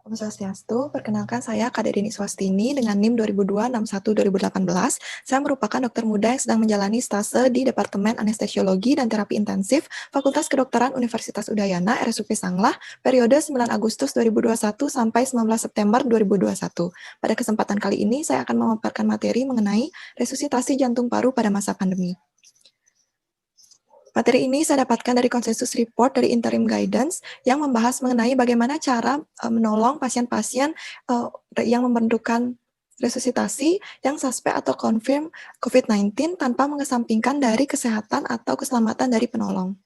Om Swastiastu, perkenalkan saya Kak Dedini Swastini dengan NIM 2002-61-2018. Saya merupakan dokter muda yang sedang menjalani stase di Departemen Anestesiologi dan Terapi Intensif Fakultas Kedokteran Universitas Udayana, RSUP Sanglah, periode 9 Agustus 2021 sampai 19 September 2021. Pada kesempatan kali ini, saya akan memaparkan materi mengenai resusitasi jantung paru pada masa pandemi. Materi ini saya dapatkan dari konsensus report dari interim guidance yang membahas mengenai bagaimana cara menolong pasien-pasien yang memerlukan resusitasi yang suspek atau confirm COVID-19 tanpa mengesampingkan dari kesehatan atau keselamatan dari penolong.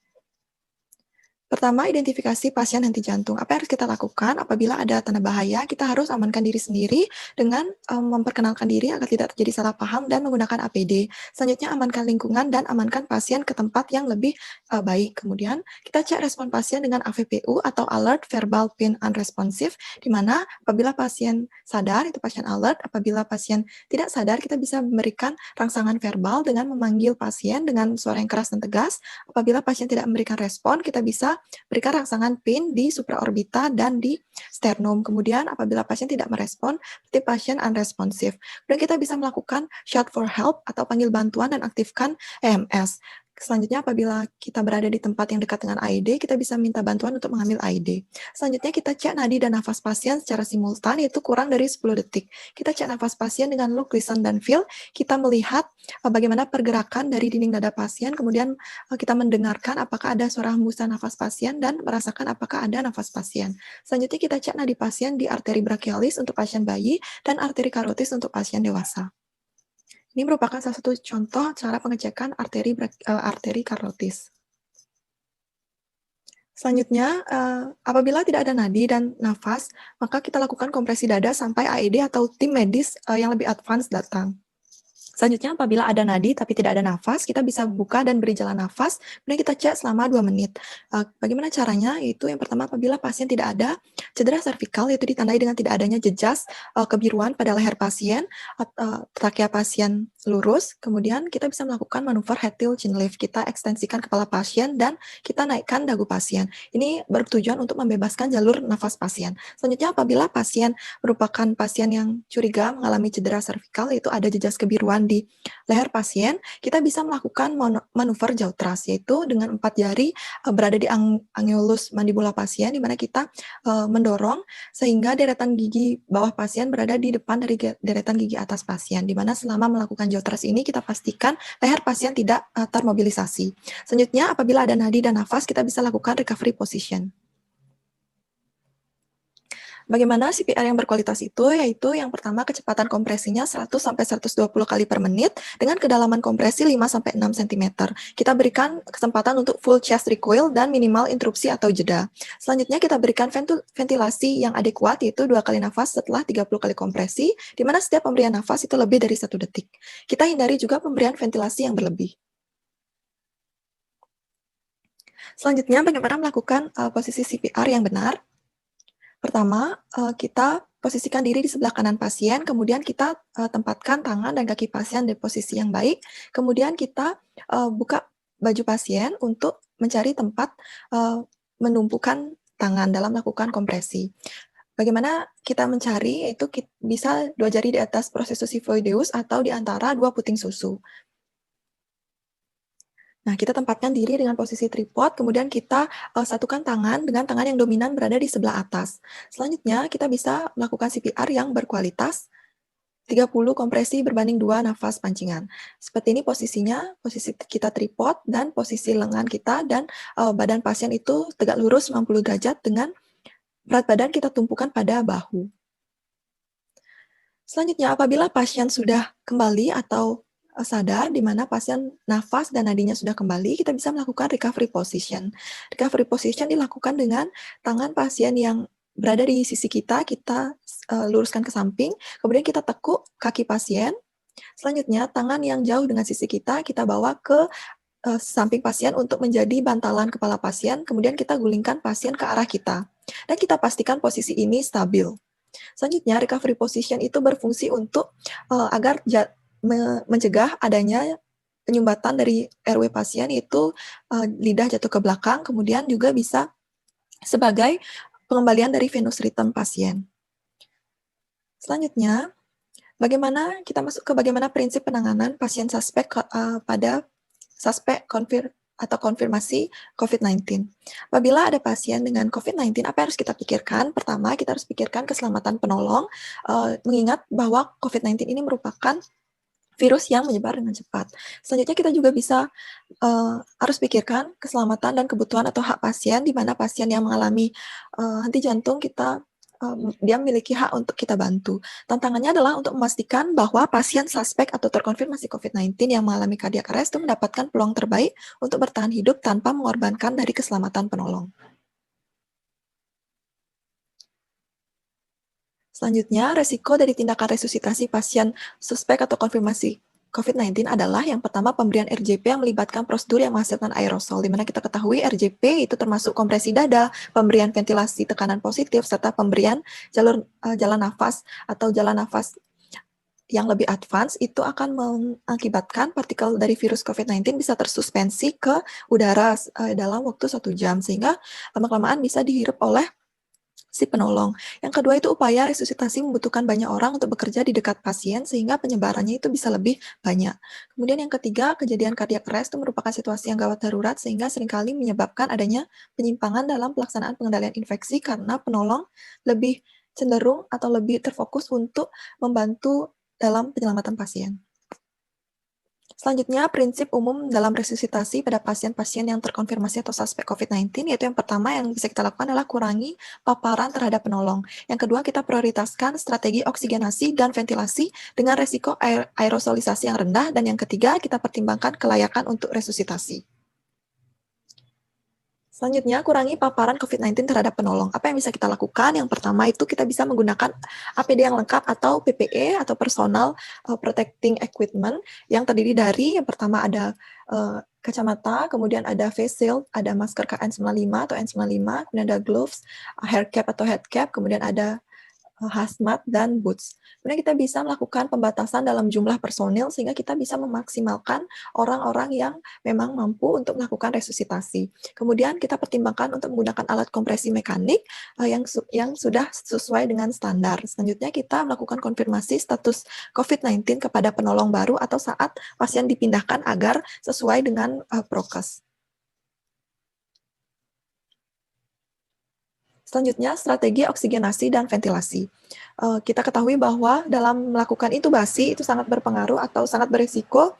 Pertama, identifikasi pasien henti jantung. Apa yang harus kita lakukan apabila ada tanda bahaya? Kita harus amankan diri sendiri dengan memperkenalkan diri agar tidak terjadi salah paham dan menggunakan APD. Selanjutnya, amankan lingkungan dan amankan pasien ke tempat yang lebih baik. Kemudian, kita cek respon pasien dengan AVPU atau Alert Verbal Pain Unresponsive, di mana apabila pasien sadar, itu pasien alert. Apabila pasien tidak sadar, kita bisa memberikan rangsangan verbal dengan memanggil pasien dengan suara yang keras dan tegas. Apabila pasien tidak memberikan respon, kita bisa berikan rangsangan PIN di supraorbita dan di sternum. Kemudian apabila pasien tidak merespon, berarti pasien unresponsive. Kemudian kita bisa melakukan shout for help atau panggil bantuan dan aktifkan EMS. Selanjutnya apabila kita berada di tempat yang dekat dengan AED, kita bisa minta bantuan untuk mengambil AED. Selanjutnya kita cek nadi dan nafas pasien secara simultan, yaitu kurang dari 10 detik. Kita cek nafas pasien dengan look, listen, dan feel. Kita melihat bagaimana pergerakan dari dinding dada pasien, kemudian kita mendengarkan apakah ada suara hembusan nafas pasien dan merasakan apakah ada nafas pasien. Selanjutnya kita cek nadi pasien di arteri brachialis untuk pasien bayi dan arteri karotis untuk pasien dewasa. Ini merupakan salah satu contoh cara pengecekan arteri karotis. Selanjutnya, apabila tidak ada nadi dan nafas, maka kita lakukan kompresi dada sampai AED atau tim medis yang lebih advance datang. Selanjutnya, apabila ada nadi tapi tidak ada nafas, kita bisa buka dan beri jalan nafas, kemudian kita cek selama 2 menit. Bagaimana caranya? Yaitu yang pertama, apabila pasien tidak ada cedera servikal, yaitu ditandai dengan tidak adanya jejas kebiruan pada leher pasien, trachea pasien lurus, kemudian kita bisa melakukan manuver head tilt chin lift. Kita ekstensikan kepala pasien dan kita naikkan dagu pasien. Ini bertujuan untuk membebaskan jalur nafas pasien. Selanjutnya, apabila pasien merupakan pasien yang curiga mengalami cedera servikal, yaitu ada jejas kebiruan di leher pasien, kita bisa melakukan manuver jaw thrust, yaitu dengan 4 jari berada di annulus mandibula pasien, di mana kita mendorong sehingga deretan gigi bawah pasien berada di depan dari deretan gigi atas pasien, di mana selama melakukan jaw thrust ini kita pastikan leher pasien tidak termobilisasi. Selanjutnya, apabila ada nadi dan nafas, kita bisa lakukan recovery position. Bagaimana CPR yang berkualitas itu? Yaitu yang pertama, kecepatan kompresinya 100-120 kali per menit dengan kedalaman kompresi 5-6 cm. Kita berikan kesempatan untuk full chest recoil dan minimal interupsi atau jeda. Selanjutnya kita berikan ventilasi yang adekuat, yaitu 2 kali nafas setelah 30 kali kompresi, di mana setiap pemberian nafas itu lebih dari 1 detik. Kita hindari juga pemberian ventilasi yang berlebih. Selanjutnya, bagaimana melakukan posisi CPR yang benar? Pertama, kita posisikan diri di sebelah kanan pasien, kemudian kita tempatkan tangan dan kaki pasien di posisi yang baik, kemudian kita buka baju pasien untuk mencari tempat menumpukan tangan dalam melakukan kompresi. Bagaimana kita mencari? Itu bisa 2 jari di atas processus xiphoideus atau di antara 2 puting susu. Nah, kita tempatkan diri dengan posisi tripod, kemudian kita satukan tangan dengan tangan yang dominan berada di sebelah atas. Selanjutnya, kita bisa melakukan CPR yang berkualitas, 30 kompresi berbanding 2 nafas pancingan. Seperti ini posisinya, posisi kita tripod dan posisi lengan kita dan badan pasien itu tegak lurus 90 derajat dengan berat badan kita tumpukan pada bahu. Selanjutnya, apabila pasien sudah kembali atau sadar, di mana pasien nafas dan nadinya sudah kembali, kita bisa melakukan recovery position. Recovery position dilakukan dengan tangan pasien yang berada di sisi kita luruskan ke samping, kemudian kita tekuk kaki pasien. Selanjutnya, tangan yang jauh dengan sisi kita bawa ke samping pasien untuk menjadi bantalan kepala pasien, kemudian kita gulingkan pasien ke arah kita. Dan kita pastikan posisi ini stabil. Selanjutnya, recovery position itu berfungsi untuk agar mencegah adanya penyumbatan dari airway pasien, yaitu lidah jatuh ke belakang, kemudian juga bisa sebagai pengembalian dari venous rhythm pasien. Selanjutnya, bagaimana prinsip penanganan pasien suspek pada suspek atau konfirmasi COVID-19. Apabila ada pasien dengan COVID-19, apa yang harus kita pikirkan? Pertama, kita harus pikirkan keselamatan penolong, mengingat bahwa COVID-19 ini merupakan virus yang menyebar dengan cepat. Selanjutnya kita juga harus pikirkan keselamatan dan kebutuhan atau hak pasien, di mana pasien yang mengalami henti jantung dia memiliki hak untuk kita bantu. Tantangannya adalah untuk memastikan bahwa pasien suspek atau terkonfirmasi COVID-19 yang mengalami cardiac arrest itu mendapatkan peluang terbaik untuk bertahan hidup tanpa mengorbankan dari keselamatan penolong. Selanjutnya, resiko dari tindakan resusitasi pasien suspek atau konfirmasi COVID-19 adalah yang pertama pemberian RJP yang melibatkan prosedur yang menghasilkan aerosol, di mana kita ketahui RJP itu termasuk kompresi dada, pemberian ventilasi tekanan positif, serta pemberian jalan nafas atau jalan nafas yang lebih advance itu akan mengakibatkan partikel dari virus COVID-19 bisa tersuspensi ke udara dalam waktu 1 jam, sehingga lama-kelamaan bisa dihirup oleh si penolong. Yang kedua itu upaya resusitasi membutuhkan banyak orang untuk bekerja di dekat pasien sehingga penyebarannya itu bisa lebih banyak. Kemudian yang ketiga, kejadian cardiac arrest itu merupakan situasi yang gawat darurat sehingga seringkali menyebabkan adanya penyimpangan dalam pelaksanaan pengendalian infeksi karena penolong lebih cenderung atau lebih terfokus untuk membantu dalam penyelamatan pasien. Selanjutnya, prinsip umum dalam resusitasi pada pasien-pasien yang terkonfirmasi atau suspek COVID-19, yaitu yang pertama yang bisa kita lakukan adalah kurangi paparan terhadap penolong. Yang kedua, kita prioritaskan strategi oksigenasi dan ventilasi dengan resiko aerosolisasi yang rendah. Dan yang ketiga, kita pertimbangkan kelayakan untuk resusitasi. Selanjutnya, kurangi paparan COVID-19 terhadap penolong. Apa yang bisa kita lakukan? Yang pertama itu kita bisa menggunakan APD yang lengkap atau PPE atau Personal Protecting Equipment yang terdiri dari yang pertama ada kacamata, kemudian ada face shield, ada masker KN95 atau N95, kemudian ada gloves, hair cap atau head cap, kemudian ada hazmat, dan boots. Kemudian kita bisa melakukan pembatasan dalam jumlah personil sehingga kita bisa memaksimalkan orang-orang yang memang mampu untuk melakukan resusitasi. Kemudian kita pertimbangkan untuk menggunakan alat kompresi mekanik yang sudah sesuai dengan standar. Selanjutnya kita melakukan konfirmasi status COVID-19 kepada penolong baru atau saat pasien dipindahkan agar sesuai dengan prokes. Selanjutnya, strategi oksigenasi dan ventilasi. Kita ketahui bahwa dalam melakukan intubasi itu sangat berpengaruh atau sangat berisiko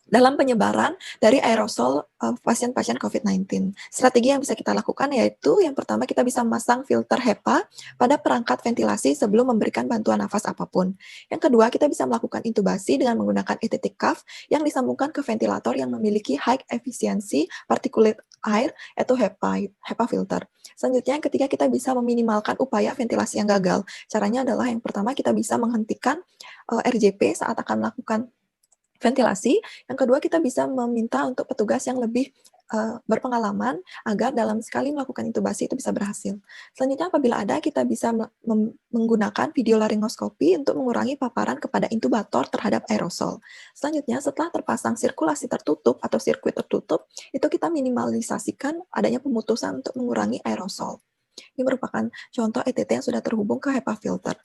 dalam penyebaran dari aerosol pasien-pasien COVID-19. Strategi yang bisa kita lakukan yaitu yang pertama kita bisa memasang filter HEPA pada perangkat ventilasi sebelum memberikan bantuan nafas apapun. Yang kedua, kita bisa melakukan intubasi dengan menggunakan ETT cuff yang disambungkan ke ventilator yang memiliki high efficiency particulate air atau HEPA filter. Selanjutnya, yang ketiga kita bisa meminimalkan upaya ventilasi yang gagal. Caranya adalah yang pertama kita bisa menghentikan RJP saat akan melakukan ventilasi. Yang kedua, kita bisa meminta untuk petugas yang lebih berpengalaman agar dalam sekali melakukan intubasi itu bisa berhasil. Selanjutnya, apabila ada, kita bisa menggunakan video laringoskopi untuk mengurangi paparan kepada intubator terhadap aerosol. Selanjutnya, setelah terpasang sirkulasi tertutup atau sirkuit tertutup, itu kita minimalisasikan adanya pemutusan untuk mengurangi aerosol. Ini merupakan contoh ETT yang sudah terhubung ke HEPA filter.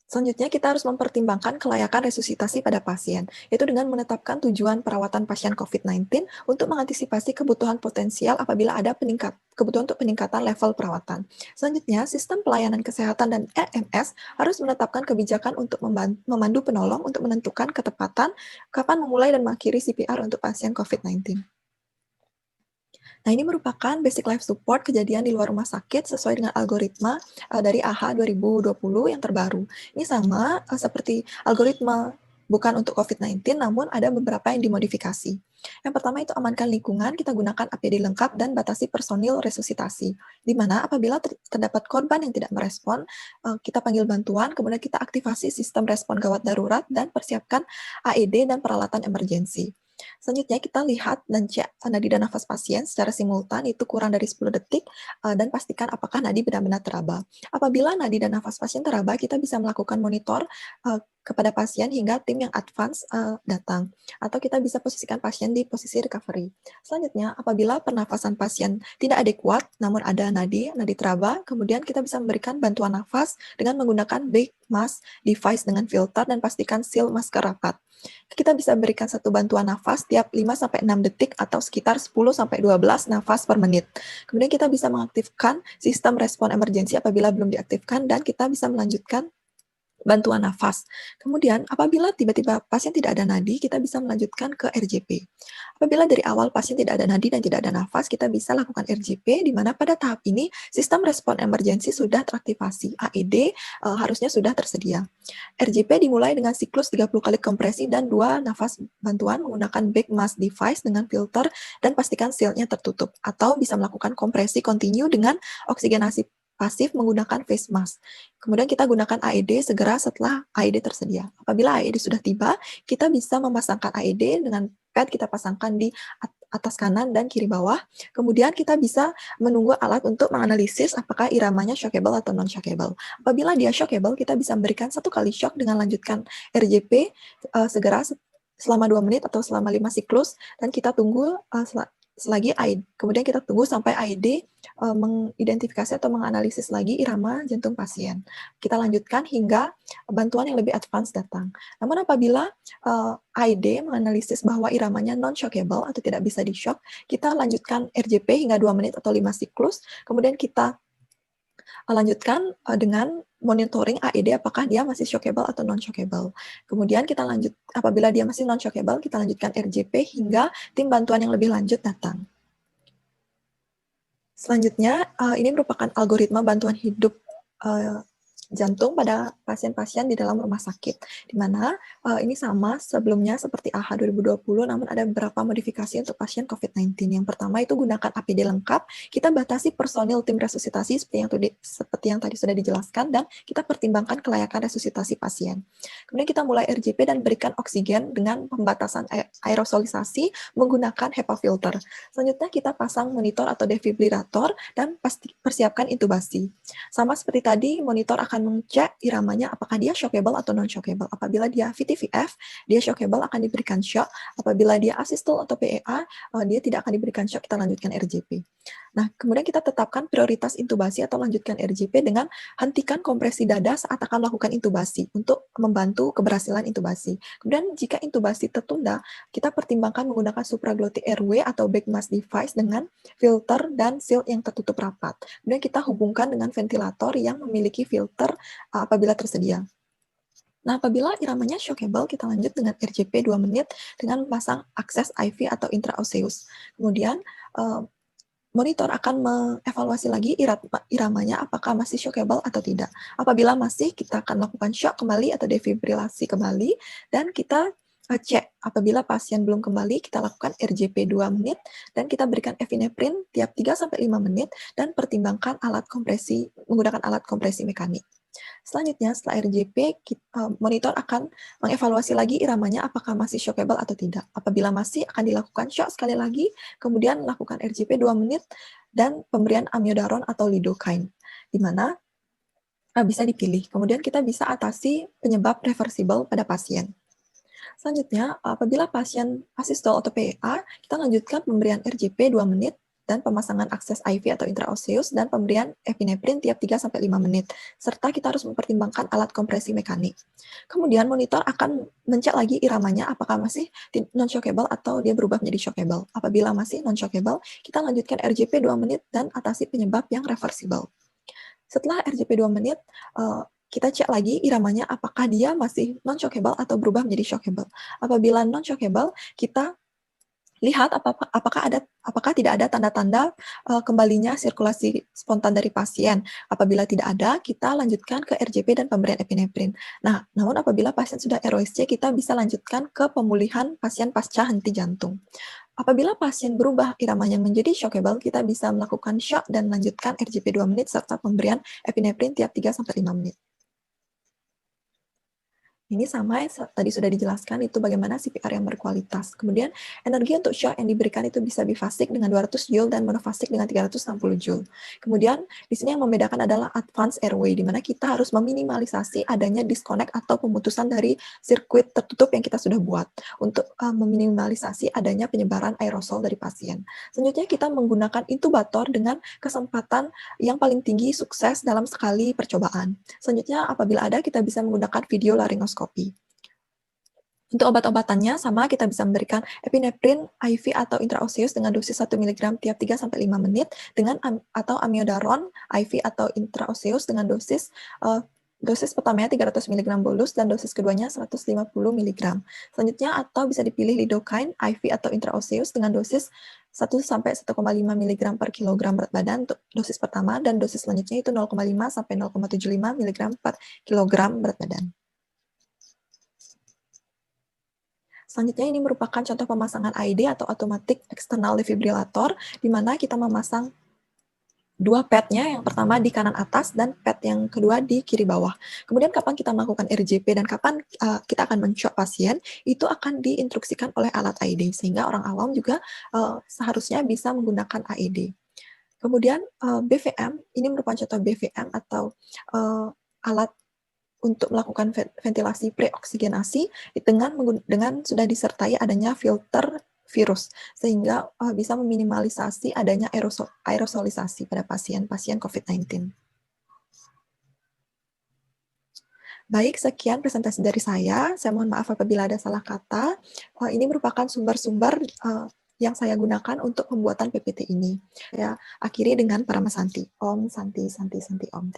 Selanjutnya, kita harus mempertimbangkan kelayakan resusitasi pada pasien, yaitu dengan menetapkan tujuan perawatan pasien COVID-19 untuk mengantisipasi kebutuhan potensial apabila ada kebutuhan untuk peningkatan level perawatan. Selanjutnya, sistem pelayanan kesehatan dan EMS harus menetapkan kebijakan untuk memandu penolong untuk menentukan ketepatan kapan memulai dan mengakhiri CPR untuk pasien COVID-19. Nah, ini merupakan basic life support kejadian di luar rumah sakit sesuai dengan algoritma dari AHA 2020 yang terbaru. Ini sama seperti algoritma bukan untuk COVID-19, namun ada beberapa yang dimodifikasi. Yang pertama itu amankan lingkungan, kita gunakan APD lengkap dan batasi personil resusitasi. Di mana apabila terdapat korban yang tidak merespon, kita panggil bantuan, kemudian kita aktifasi sistem respon gawat darurat dan persiapkan AED dan peralatan emergensi. Selanjutnya kita lihat dan cek nadi dan nafas pasien secara simultan itu kurang dari 10 detik dan pastikan apakah nadi benar-benar teraba. Apabila nadi dan nafas pasien teraba, kita bisa melakukan monitor kepada pasien hingga tim yang advance datang, atau kita bisa posisikan pasien di posisi recovery. Selanjutnya, apabila pernafasan pasien tidak adekuat, namun ada nadi teraba, kemudian kita bisa memberikan bantuan nafas dengan menggunakan big mask device dengan filter dan pastikan seal masker rapat. Kita bisa berikan satu bantuan nafas tiap 5-6 detik atau sekitar 10-12 nafas per menit. Kemudian kita bisa mengaktifkan sistem respon emergensi apabila belum diaktifkan dan kita bisa melanjutkan bantuan nafas. Kemudian, apabila tiba-tiba pasien tidak ada nadi, kita bisa melanjutkan ke RJP. Apabila dari awal pasien tidak ada nadi dan tidak ada nafas, kita bisa lakukan RJP, di mana pada tahap ini sistem respon emergensi sudah teraktivasi. AED harusnya sudah tersedia. RJP dimulai dengan siklus 30 kali kompresi dan 2 nafas bantuan menggunakan big mask device dengan filter dan pastikan seal-nya tertutup. Atau bisa melakukan kompresi kontinu dengan oksigenasi pasif menggunakan face mask. Kemudian kita gunakan AED segera setelah AED tersedia. Apabila AED sudah tiba, kita bisa memasangkan AED dengan pad kita pasangkan di atas kanan dan kiri bawah. Kemudian kita bisa menunggu alat untuk menganalisis apakah iramanya shockable atau non-shockable. Apabila dia shockable, kita bisa memberikan 1 kali shock dengan lanjutkan RJP segera selama 2 menit atau selama 5 siklus, dan kita tunggu selagi AED. Kemudian kita tunggu sampai AED mengidentifikasi atau menganalisis lagi irama jantung pasien. Kita lanjutkan hingga bantuan yang lebih advance datang. Namun apabila AED menganalisis bahwa iramanya non-shockable atau tidak bisa di-shock, kita lanjutkan RJP hingga 2 menit atau 5 siklus, kemudian kita lanjutkan dengan monitoring AED apakah dia masih shockable atau non-shockable. Kemudian kita lanjut, apabila dia masih non-shockable, kita lanjutkan RJP hingga tim bantuan yang lebih lanjut datang. Selanjutnya, ini merupakan algoritma bantuan hidup jantung pada pasien-pasien di dalam rumah sakit, di mana ini sama sebelumnya seperti AHA 2020, namun ada beberapa modifikasi untuk pasien COVID-19. Yang pertama itu gunakan APD lengkap, kita batasi personil tim resusitasi seperti yang tadi sudah dijelaskan, dan kita pertimbangkan kelayakan resusitasi pasien. Kemudian kita mulai RJP dan berikan oksigen dengan pembatasan aerosolisasi menggunakan HEPA filter. Selanjutnya kita pasang monitor atau defibrilator dan persiapkan intubasi. Sama seperti tadi, monitor akan mengecek iramanya apakah dia shockable atau non-shockable. Apabila dia VTVF, dia shockable akan diberikan shock. Apabila dia asystole atau PEA, dia tidak akan diberikan shock, kita lanjutkan RJP. Nah, kemudian kita tetapkan prioritas intubasi atau lanjutkan RJP dengan hentikan kompresi dada saat akan melakukan intubasi untuk membantu keberhasilan intubasi. Kemudian jika intubasi tertunda, kita pertimbangkan menggunakan supraglottic airway atau big mask device dengan filter dan seal yang tertutup rapat. Kemudian kita hubungkan dengan ventilator yang memiliki filter apabila tersedia. Nah, apabila iramanya shockable, kita lanjut dengan RJP 2 menit dengan memasang akses IV atau intraosseous. Kemudian, monitor akan mengevaluasi lagi iramanya apakah masih shockable atau tidak. Apabila masih, kita akan melakukan shock kembali atau defibrilasi kembali, dan kita cek apabila pasien belum kembali, kita lakukan RJP 2 menit, dan kita berikan epinephrine tiap 3-5 menit, dan pertimbangkan menggunakan alat kompresi mekanik. Selanjutnya, setelah RJP, monitor akan mengevaluasi lagi iramanya apakah masih shockable atau tidak. Apabila masih, akan dilakukan shock sekali lagi, kemudian melakukan RJP 2 menit, dan pemberian amiodaron atau lidocaine, di mana bisa dipilih. Kemudian kita bisa atasi penyebab reversible pada pasien. Selanjutnya, apabila pasien asystole atau PEA, kita lanjutkan pemberian RJP 2 menit, dan pemasangan akses IV atau intraosseous, dan pemberian epinephrine tiap 3-5 menit, serta kita harus mempertimbangkan alat kompresi mekanik. Kemudian monitor akan mencek lagi iramanya apakah masih non-shockable atau dia berubah menjadi shockable. Apabila masih non-shockable, kita lanjutkan RJP 2 menit dan atasi penyebab yang reversible. Setelah RJP 2 menit, kita cek lagi iramanya apakah dia masih non-shockable atau berubah menjadi shockable. Apabila non-shockable, kita lihat apakah tidak ada tanda-tanda kembalinya sirkulasi spontan dari pasien. Apabila tidak ada, kita lanjutkan ke RJP dan pemberian epinephrine. Nah, namun apabila pasien sudah ROSC, kita bisa lanjutkan ke pemulihan pasien pasca henti jantung. Apabila pasien berubah iramanya menjadi shockable, kita bisa melakukan shock dan lanjutkan RJP 2 menit serta pemberian epinephrine tiap 3-5 menit. Ini sama tadi sudah dijelaskan itu bagaimana CPR yang berkualitas. Kemudian energi untuk shock yang diberikan itu bisa bifasik dengan 200 joule dan monofasik dengan 360 joule. Kemudian di sini yang membedakan adalah advance airway, di mana kita harus meminimalisasi adanya disconnect atau pemutusan dari sirkuit tertutup yang kita sudah buat untuk meminimalisasi adanya penyebaran aerosol dari pasien. Selanjutnya kita menggunakan intubator dengan kesempatan yang paling tinggi sukses dalam sekali percobaan. Selanjutnya apabila ada kita bisa menggunakan video laringoskopi. Untuk obat-obatannya sama kita bisa memberikan epinephrine IV atau intraoseus dengan dosis 1 mg tiap 3-5 menit dengan atau amiodaron IV atau intraoseus dengan dosis pertamanya 300 mg bolus dan dosis keduanya 150 mg. Selanjutnya atau bisa dipilih lidocaine IV atau intraoseus dengan dosis 1-1,5 mg per kilogram berat badan untuk dosis pertama dan dosis selanjutnya itu 0,5-0,75 mg per kilogram berat badan. Selanjutnya ini merupakan contoh pemasangan AED atau automatic external defibrillator, di mana kita memasang dua pad-nya, yang pertama di kanan atas dan pad yang kedua di kiri bawah. Kemudian kapan kita melakukan RJP dan kapan kita akan men-shock pasien, itu akan diinstruksikan oleh alat AED, sehingga orang awam juga seharusnya bisa menggunakan AED. Kemudian BVM, ini merupakan contoh BVM atau alat untuk melakukan ventilasi preoksigenasi dengan sudah disertai adanya filter virus, sehingga bisa meminimalisasi adanya aerosolisasi pada pasien-pasien COVID-19. Baik, sekian presentasi dari saya. Saya mohon maaf apabila ada salah kata. Ini merupakan sumber-sumber yang saya gunakan untuk pembuatan PPT ini. Saya akhiri dengan Paramasanti. Om Santi Santi Santi Om.